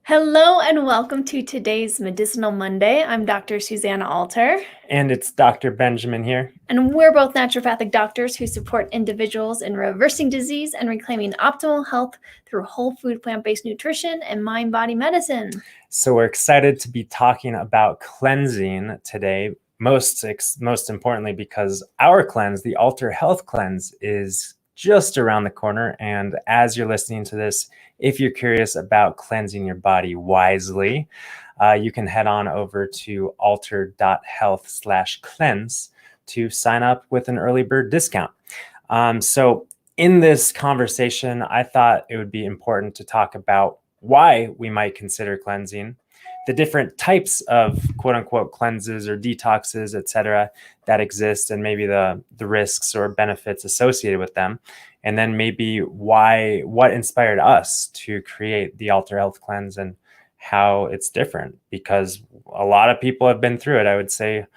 Hello and welcome to today's Medicinal Monday. I'm Dr. Susanna Alter, And it's Dr. Benjamin here. and we're both naturopathic doctors who support individuals in reversing disease and reclaiming optimal health through whole food, plant-based nutrition and mind-body medicine. So we're excited to be talking about cleansing today, most importantly because our cleanse, the Alter Health Cleanse, is just around the corner. And as you're listening to this, if you're curious about cleansing your body wisely, you can head on over to alter.health/cleanse to sign up with an early bird discount. So in this conversation, I thought it would be important to talk about why we might consider cleansing, the different types of quote unquote cleanses or detoxes, etc., that exist, and maybe the risks or benefits associated with them. And then maybe what inspired us to create the Alter Health Cleanse and how it's different, because a lot of people have been through it. I would say,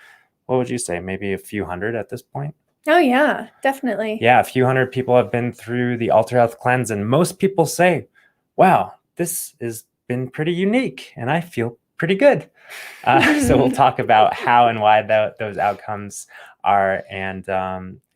what would you say? Maybe a few hundred at this point? Oh yeah, definitely. Yeah, a few hundred people have been through the Alter Health Cleanse, and most people say, wow, this has been pretty unique and I feel pretty good. So we'll talk about how and why those outcomes are, and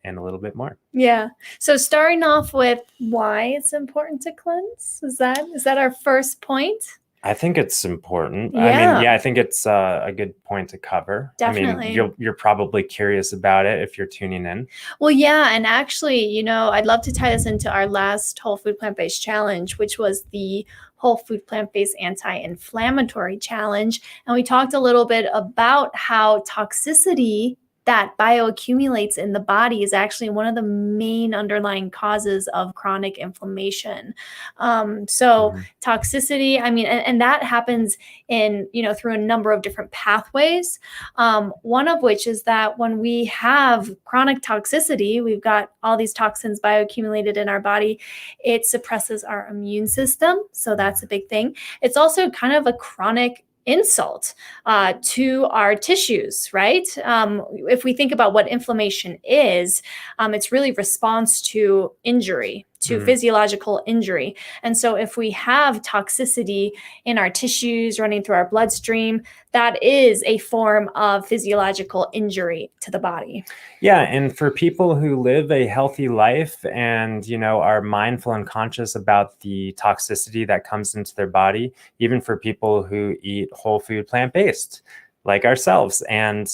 a little bit more. Yeah. So starting off with why it's important to cleanse. Is that our first point? I think it's important. Yeah. I think it's a good point to cover. Definitely. You're probably curious about it if you're tuning in. Well, yeah, and actually, I'd love to tie this into our last whole food plant-based challenge, which was the whole food plant-based anti-inflammatory challenge. And we talked a little bit about how toxicity that bioaccumulates in the body is actually one of the main underlying causes of chronic inflammation. Toxicity, and that happens in, through a number of different pathways. One of which is that when we have chronic toxicity, we've got all these toxins bioaccumulated in our body, it suppresses our immune system. So that's a big thing. It's also kind of a chronic insult to our tissues, right? If we think about what inflammation is, it's really response to injury, to physiological injury. And so if we have toxicity in our tissues running through our bloodstream, that is a form of physiological injury to the body. Yeah, and for people who live a healthy life and, are mindful and conscious about the toxicity that comes into their body, even for people who eat whole food plant-based, like ourselves, and,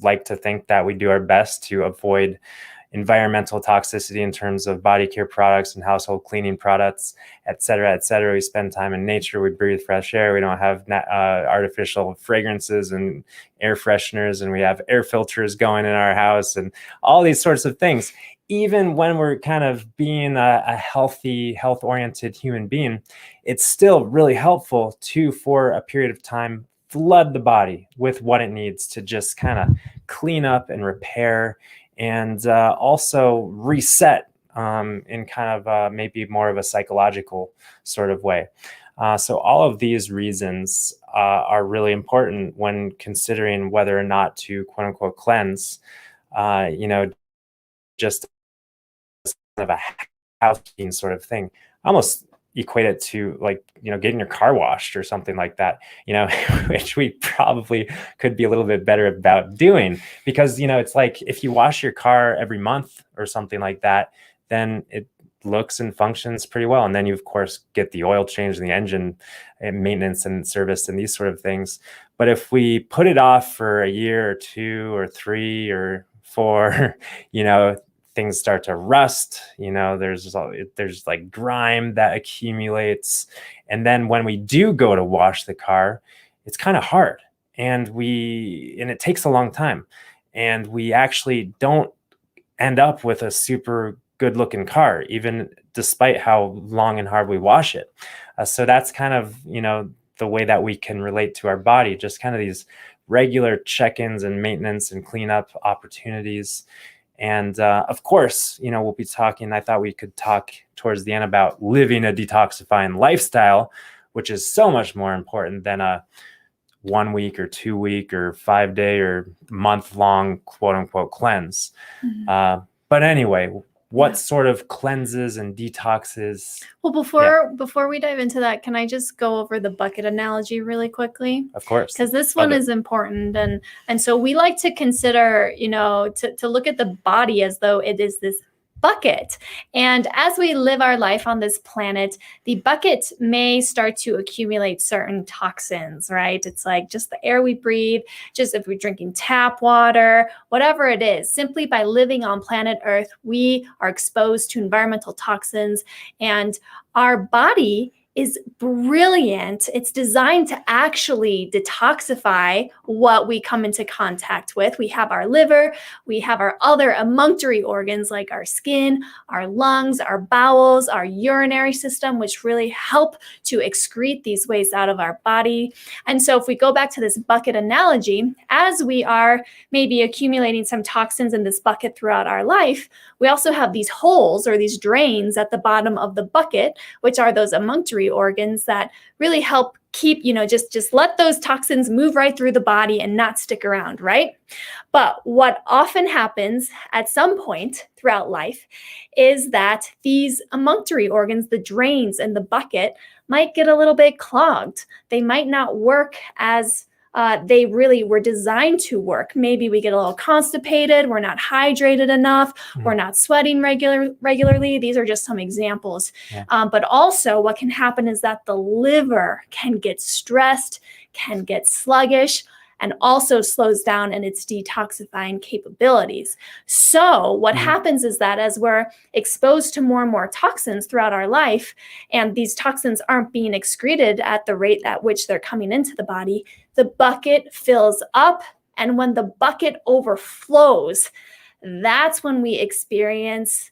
like to think that we do our best to avoid environmental toxicity in terms of body care products and household cleaning products, et cetera, et cetera. We spend time in nature. We breathe fresh air. We don't have artificial fragrances and air fresheners, and we have air filters going in our house and all these sorts of things. Even when we're kind of being a healthy, health-oriented human being, it's still really helpful to, for a period of time, flood the body with what it needs to just kind of clean up and repair, and also reset in kind of maybe more of a psychological sort of way. So all of these reasons are really important when considering whether or not to quote unquote cleanse, just kind of a housekeeping sort of thing. Almost equate it to getting your car washed or something like that, which we probably could be a little bit better about doing, because it's like if you wash your car every month or something like that, then it looks and functions pretty well, and then you of course get the oil change and the engine and maintenance and service and these sort of things. But if we put it off for a year or 2 or 3 or 4, things start to rust, there's like grime that accumulates. And then when we do go to wash the car, it's kind of hard, and it takes a long time, and we actually don't end up with a super good looking car, even despite how long and hard we wash it. So that's kind of, the way that we can relate to our body, just kind of these regular check-ins and maintenance and cleanup opportunities. And of course, we'll be talking, I thought we could talk towards the end about living a detoxifying lifestyle, which is so much more important than a 1 week or 2 week or 5 day or month long quote unquote cleanse. But anyway, what sort of cleanses and detoxes? Well, before we dive into that, can I just go over the bucket analogy really quickly? Of course. Because this one is important. And so we like to consider, to look at the body as though it is this bucket. And as we live our life on this planet, the bucket may start to accumulate certain toxins, right? It's like just the air we breathe, just if we're drinking tap water, whatever it is, simply by living on planet Earth, we are exposed to environmental toxins, and our body is brilliant. It's designed to actually detoxify what we come into contact with. We have our liver, we have our other emunctory organs like our skin, our lungs, our bowels, our urinary system, which really help to excrete these waste out of our body. And so if we go back to this bucket analogy, as we are maybe accumulating some toxins in this bucket throughout our life, we also have these holes or these drains at the bottom of the bucket, which are those emunctory organs that really help keep, just let those toxins move right through the body and not stick around, right? But what often happens at some point throughout life is that these emunctory organs, the drains in the bucket, might get a little bit clogged. They might not work as they really were designed to work. Maybe we get a little constipated, we're not hydrated enough, we're not sweating regularly. These are just some examples. Yeah. But also what can happen is that the liver can get stressed, can get sluggish, and also slows down in its detoxifying capabilities. So what happens is that as we're exposed to more and more toxins throughout our life, and these toxins aren't being excreted at the rate at which they're coming into the body, the bucket fills up. And when the bucket overflows, that's when we experience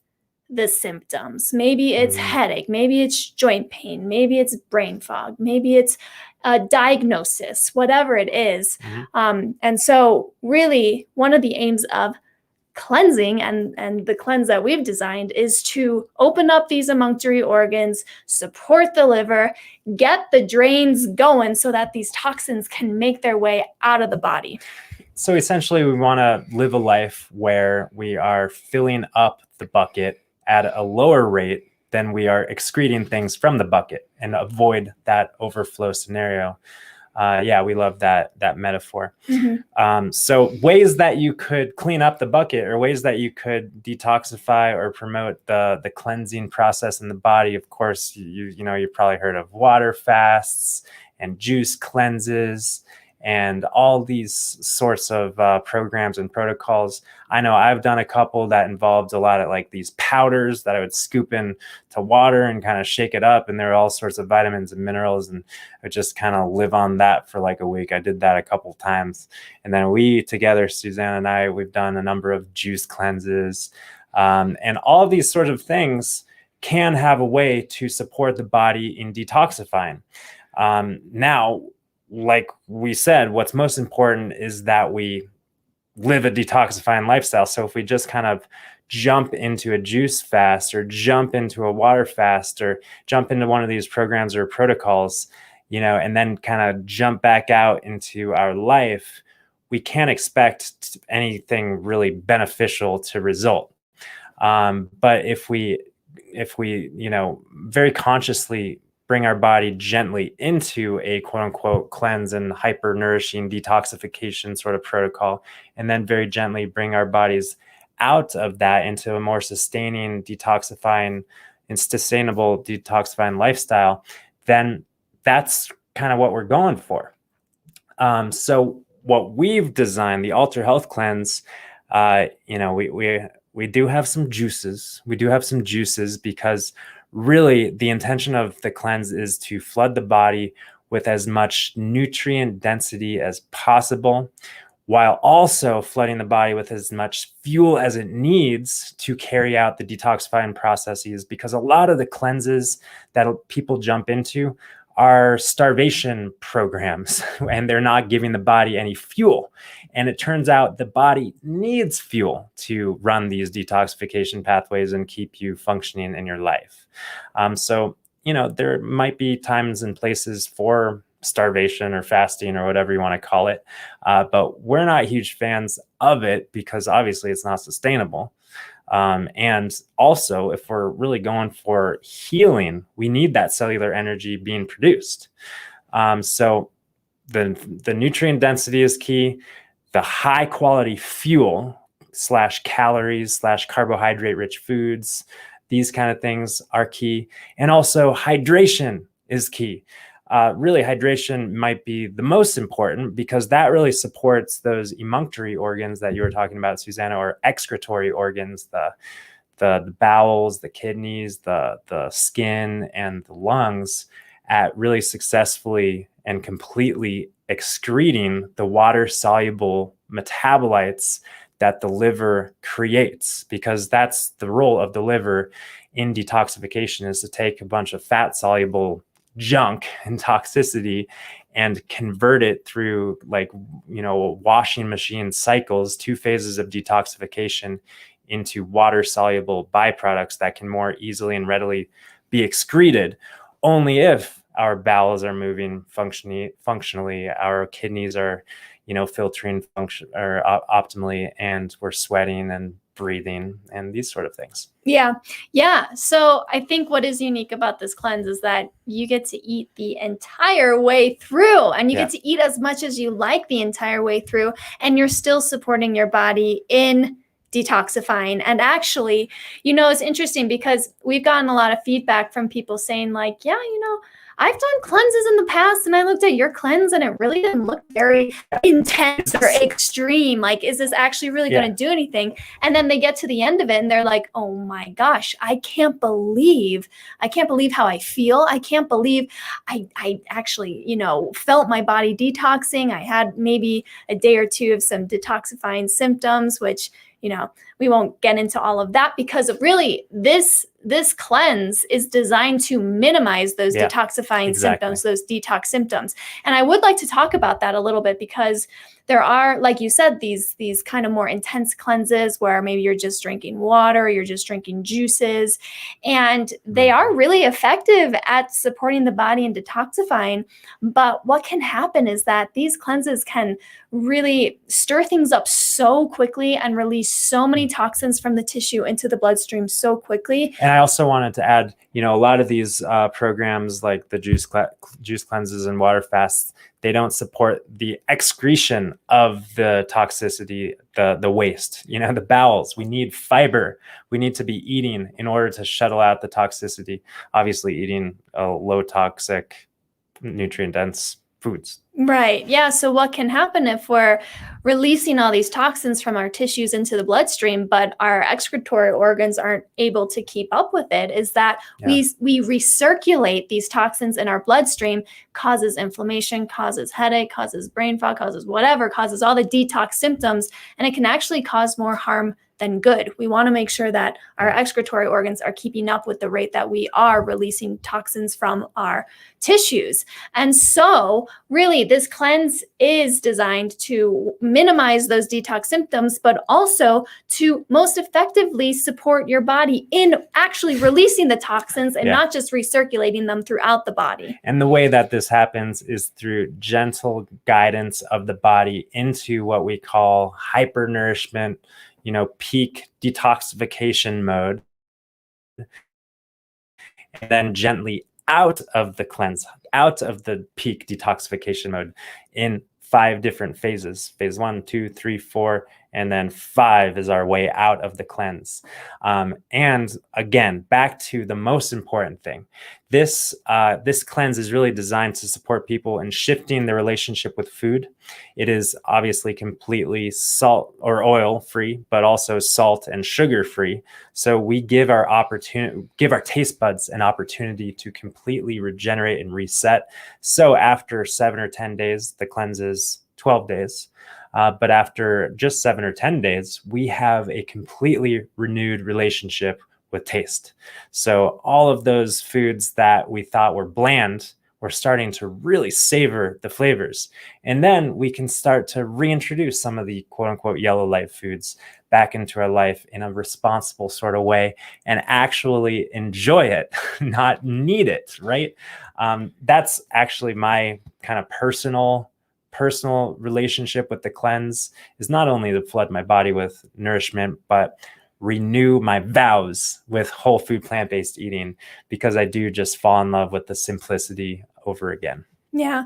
the symptoms. Maybe it's headache, maybe it's joint pain, maybe it's brain fog, maybe it's a diagnosis, whatever it is. And so really one of the aims of cleansing and the cleanse that we've designed is to open up these emunctory organs, support the liver, get the drains going so that these toxins can make their way out of the body. So essentially we want to live a life where we are filling up the bucket at a lower rate than we are excreting things from the bucket, and avoid that overflow scenario. We love that metaphor. So ways that you could clean up the bucket, or ways that you could detoxify or promote the cleansing process in the body. Of course, you've probably heard of water fasts and juice cleanses and all these sorts of programs and protocols. I know I've done a couple that involved a lot of like these powders that I would scoop in to water and kind of shake it up. And there are all sorts of vitamins and minerals, and I would just kind of live on that for like a week. I did that a couple times. And then we together, Suzanne and I, we've done a number of juice cleanses. And all of these sort of things can have a way to support the body in detoxifying. Now, like we said, what's most important is that we live a detoxifying lifestyle. So if we just kind of jump into a juice fast, or jump into a water fast, or jump into one of these programs or protocols, and then kind of jump back out into our life, we can't expect anything really beneficial to result. But if we, very consciously bring our body gently into a quote unquote cleanse and hyper nourishing detoxification sort of protocol, and then very gently bring our bodies out of that into a more sustaining detoxifying and sustainable detoxifying lifestyle, then that's kind of what we're going for. So what we've designed, the Alter Health Cleanse, we do have some juices. We do have some juices because really the intention of the cleanse is to flood the body with as much nutrient density as possible, while also flooding the body with as much fuel as it needs to carry out the detoxifying processes. Because a lot of the cleanses that people jump into are starvation programs, and they're not giving the body any fuel. And it turns out the body needs fuel to run these detoxification pathways and keep you functioning in your life. So there might be times and places for starvation or fasting or whatever you want to call it. But we're not huge fans of it because obviously it's not sustainable. And also, if we're really going for healing, we need that cellular energy being produced. So the nutrient density is key. The high quality fuel / calories / carbohydrate rich foods, these kind of things are key. And also hydration is key. Really, hydration might be the most important because that really supports those emunctory organs that you were talking about, Susanna, or excretory organs, the bowels, the kidneys, the skin, and the lungs, at really successfully and completely excreting the water-soluble metabolites that the liver creates, because that's the role of the liver in detoxification, is to take a bunch of fat-soluble junk and toxicity and convert it through, like, washing machine cycles, 2 phases of detoxification, into water-soluble byproducts that can more easily and readily be excreted only if our bowels are moving functionally, our kidneys are, filtering optimally, and we're sweating and breathing and these sort of things. Yeah. So I think what is unique about this cleanse is that you get to eat the entire way through, and you get to eat as much as you like the entire way through, and you're still supporting your body in detoxifying. And actually, it's interesting because we've gotten a lot of feedback from people saying, like, yeah, I've done cleanses in the past, and I looked at your cleanse and it really didn't look very intense or extreme. Like, is this actually really going to do anything? And then they get to the end of it and they're like, oh my gosh, I can't believe how I feel. I can't believe I actually, felt my body detoxing. I had maybe a day or two of some detoxifying symptoms, which, we won't get into all of that, because really this cleanse is designed to minimize those detoxifying symptoms, those detox symptoms. And I would like to talk about that a little bit, because there are, like you said, these kind of more intense cleanses where maybe you're just drinking water, you're just drinking juices, and they are really effective at supporting the body and detoxifying. But what can happen is that these cleanses can really stir things up so quickly and release so many toxins from the tissue into the bloodstream so quickly. And I also wanted to add, a lot of these programs, like the juice cleanses and water fasts, they don't support the excretion of the toxicity, the waste, the bowels. We need fiber. We need to be eating in order to shuttle out the toxicity. Obviously, eating low toxic, nutrient dense foods. Right. Yeah. So what can happen if we're releasing all these toxins from our tissues into the bloodstream, but our excretory organs aren't able to keep up with it, is that we recirculate these toxins in our bloodstream, causes inflammation, causes headache, causes brain fog, causes whatever, causes all the detox symptoms, and it can actually cause more harm than good. We want to make sure that our excretory organs are keeping up with the rate that we are releasing toxins from our tissues. And so really, this cleanse is designed to minimize those detox symptoms, but also to most effectively support your body in actually releasing the toxins and not just recirculating them throughout the body. And the way that this happens is through gentle guidance of the body into what we call hypernourishment, peak detoxification mode, and then gently out of the cleanse, out of the peak detoxification mode in 5 different phases. Phase 1, 2, 3, 4, and then 5 is our way out of the cleanse. And again, back to the most important thing. This cleanse is really designed to support people in shifting their relationship with food. It is obviously completely salt or oil free, but also salt and sugar free. So we give our taste buds an opportunity to completely regenerate and reset. So after 7 or 10 days, the cleanse is 12 days. But after just 7 or 10 days, we have a completely renewed relationship with taste. So all of those foods that we thought were bland, we're starting to really savor the flavors. And then we can start to reintroduce some of the quote unquote yellow light foods back into our life in a responsible sort of way and actually enjoy it, not need it, right? That's actually my kind of personal relationship with the cleanse, is not only to flood my body with nourishment, but renew my vows with whole food plant-based eating, because I do just fall in love with the simplicity over again. Yeah.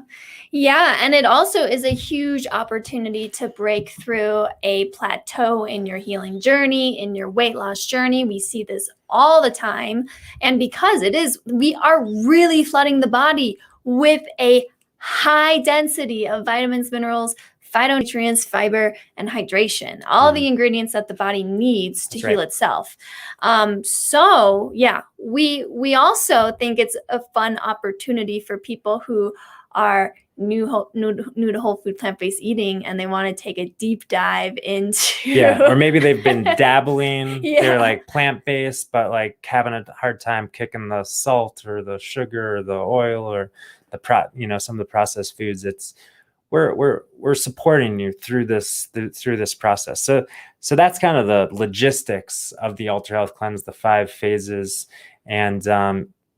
Yeah. And it also is a huge opportunity to break through a plateau in your healing journey, in your weight loss journey. We see this all the time. And because we are really flooding the body with a high density of vitamins, minerals, phytonutrients, fiber, and hydration, all the ingredients that the body needs to heal itself. So yeah, we also think it's a fun opportunity for people who are new to whole food plant-based eating, and they want to take a deep dive into or maybe they've been dabbling. They're like plant-based, but like having a hard time kicking the salt or the sugar or the oil or the some of the processed foods. It's we're supporting you through this process. So that's kind of the logistics of the Ultra Health Cleanse, the 5 phases. And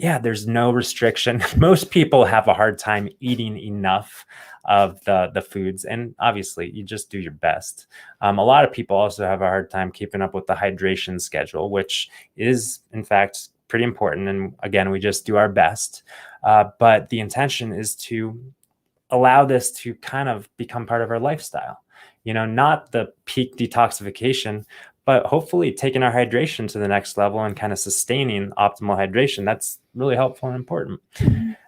there's no restriction. Most people have a hard time eating enough of the foods, and obviously you just do your best. A lot of people also have a hard time keeping up with the hydration schedule, which is in fact pretty important. And again, we just do our best. But the intention is to allow this to kind of become part of our lifestyle, not the peak detoxification, but hopefully taking our hydration to the next level and kind of sustaining optimal hydration. That's really helpful and important.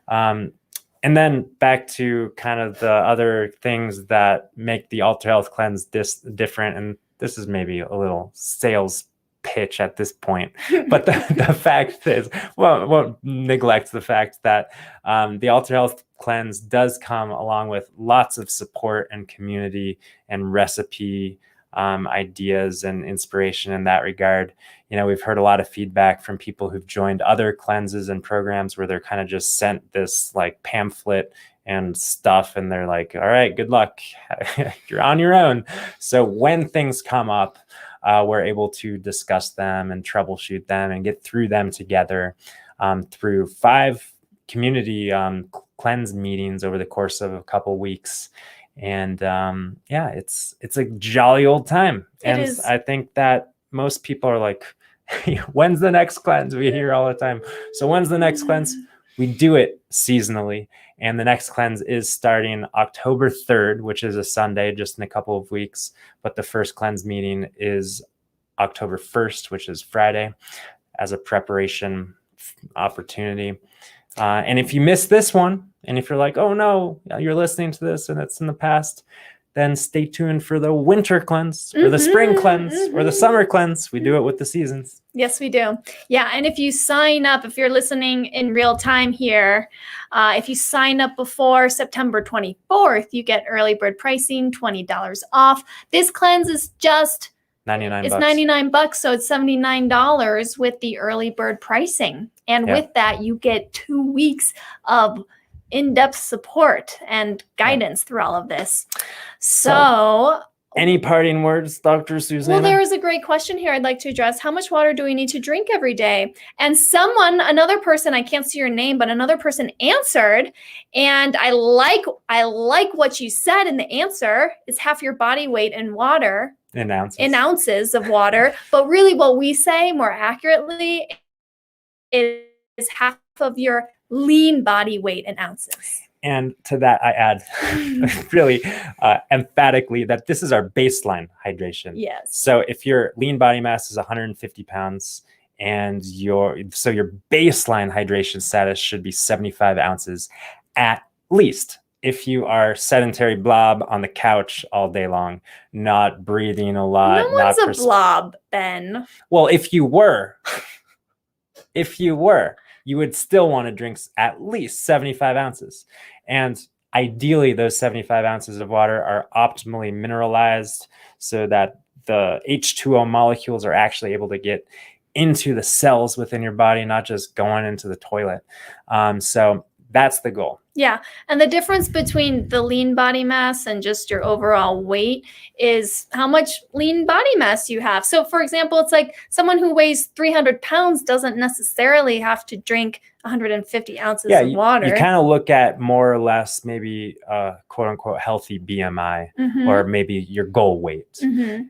And then back to kind of the other things that make the Ultra Health Cleanse different. And this is maybe a little sales pitch at this point, but the fact is, won't neglect the fact that the Ultra Health Cleanse does come along with lots of support and community and recipe ideas and inspiration in that regard. We've heard a lot of feedback from people who've joined other cleanses and programs where they're kind of just sent this like pamphlet and stuff, and they're like, all right, good luck, you're on your own. So when things come up, we're able to discuss them and troubleshoot them and get through them together through 5 community cleanse meetings over the course of a couple weeks. And it's a jolly old time. And I think that most people are like, when's the next cleanse? We hear all the time. So when's the next cleanse? We do it seasonally. And the next cleanse is starting October 3rd, which is a Sunday, just in a couple of weeks. But the first cleanse meeting is October 1st, which is Friday, as a preparation opportunity. And if you miss this one, and if you're like, oh no, you're listening to this and it's in the past, then stay tuned for the winter cleanse or the spring cleanse or the summer cleanse. We do it with the seasons. Yes, we do. Yeah. And if you sign up, if you're listening in real time here, if you sign up before September 24th, you get early bird pricing, $20 off. This cleanse is just $99. It's $99, so it's $79 with the early bird pricing. And with that, you get 2 weeks of in-depth support and guidance through all of this. So any parting words, Dr. Susanna? Well, there is a great question here I'd like to address. How much water do we need to drink every day? And another person, I can't see your name, but another person answered, and I like what you said in the answer, is half your body weight in water. In ounces of water. But really what we say more accurately is half of your lean body weight in ounces. And to that, I add really emphatically that this is our baseline hydration. Yes. So if your lean body mass is 150 pounds and your baseline hydration status should be 75 ounces at least. If you are sedentary blob on the couch all day long, not breathing a lot. No one's a blob, Ben. Well, if you were, you would still want to drink at least 75 ounces. And ideally, those 75 ounces of water are optimally mineralized so that the H2O molecules are actually able to get into the cells within your body, not just going into the toilet. So that's the goal. Yeah. And the difference between the lean body mass and just your overall weight is how much lean body mass you have. So for example, it's like someone who weighs 300 pounds doesn't necessarily have to drink 150 ounces of water. You kind of look at more or less maybe quote unquote healthy BMI or maybe your goal weight,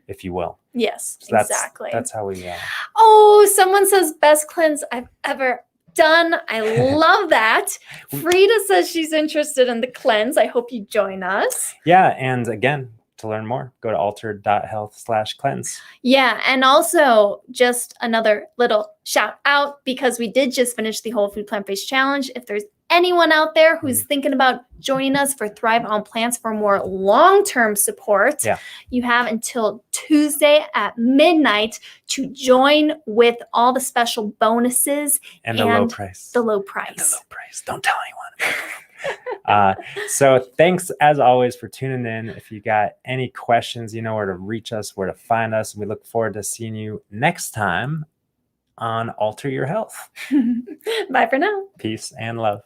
if you will. Yes, So exactly. that's how we. Oh, someone says best cleanse I've ever done. I love that. Frida says she's interested in the cleanse. I hope you join us. Yeah, and again, to learn more, go to altered.health/cleanse. Yeah, and also just another little shout out, because we did just finish the Whole Food Plant-Based Challenge. If there's anyone out there who's thinking about joining us for Thrive on Plants for more long-term support, you have until Tuesday at midnight to join with all the special bonuses and the low price. The low price. Don't tell anyone. So thanks as always for tuning in. If you got any questions, you know where to reach us, where to find us. And we look forward to seeing you next time on Alter Your Health. Bye for now. Peace and love.